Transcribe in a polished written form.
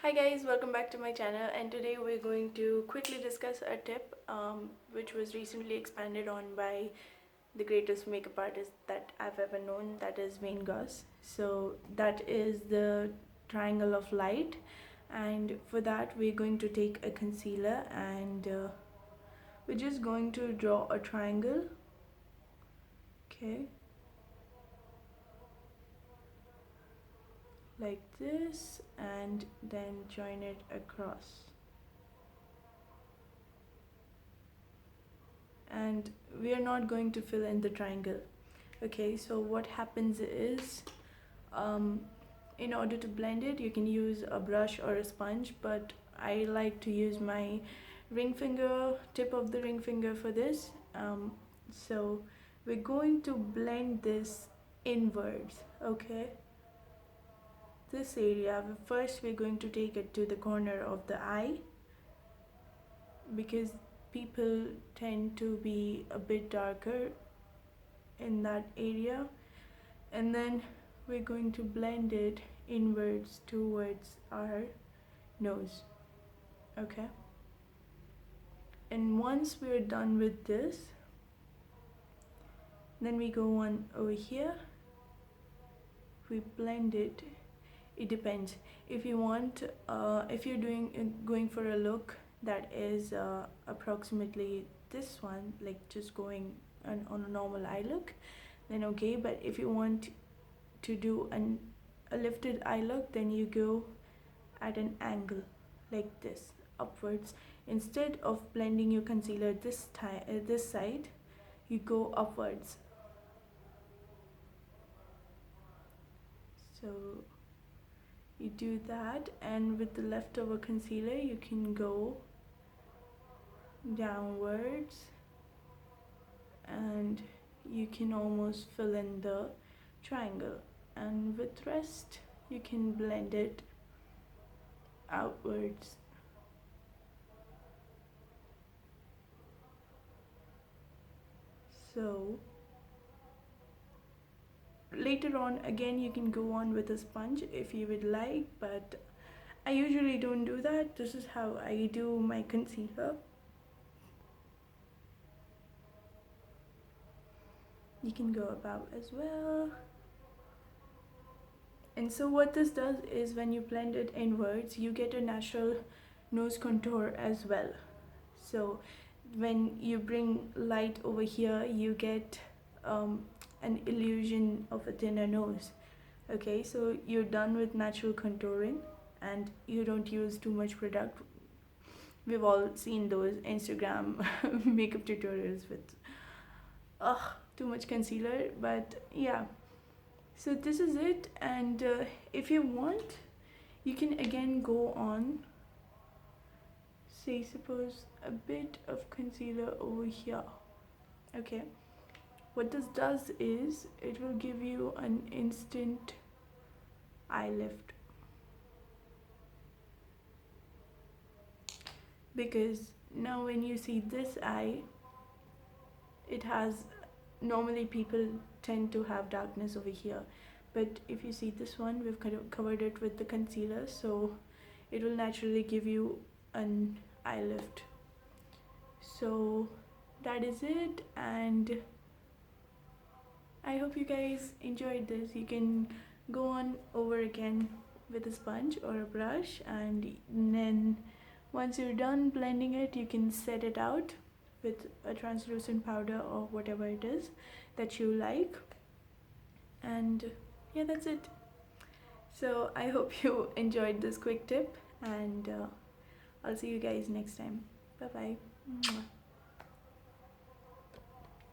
Hi guys, welcome back to my channel, and today we're going to quickly discuss a tip which was recently expanded on by the greatest makeup artist that I've ever known, that is Wayne Goss. So that is the triangle of light, and for that we're going to take a concealer and we're just going to draw a triangle. Okay, like this, and then join it across. And we are not going to fill in the triangle. Okay, so what happens is, in order to blend it, you can use a brush or a sponge, but I like to use my ring finger, tip of the ring finger for this. So we're going to blend this inwards. Okay, this area first, we're going to take it to the corner of the eye, because people tend to be a bit darker in that area, and then we're going to blend it inwards towards our nose. Okay, and once we're done with this, then we go on over here, we blend it. It depends if you want, if you're going for a look that is approximately this one, like just going on a normal eye look, then okay. But if you want to do a lifted eye look, then you go at an angle like this, upwards. Instead of blending your concealer this side, you go upwards. So you do that, and with the leftover concealer you can go downwards, and you can almost fill in the triangle, and with rest you can blend it outwards. So later on again you can go on with a sponge if you would like, but I usually don't do that. This is how I do my concealer. You can go about as well. And so what this does is, when you blend it inwards, you get a natural nose contour as well. So when you bring light over here, you get an illusion of a thinner nose. Okay, so you're done with natural contouring and you don't use too much product. We've all seen those Instagram makeup tutorials with too much concealer, but yeah. So this is it, and if you want, you can again go on, say suppose a bit of concealer over here. Okay, what this does is it will give you an instant eye lift, because now when you see this eye, it has, normally people tend to have darkness over here, but if you see this one, we've kind of covered it with the concealer, so it will naturally give you an eye lift. So that is it, and I hope you guys enjoyed this. You can go on over again with a sponge or a brush, and then once you're done blending it, you can set it out with a translucent powder or whatever it is that you like. And yeah, that's it. So I hope you enjoyed this quick tip, and I'll see you guys next time. Bye bye.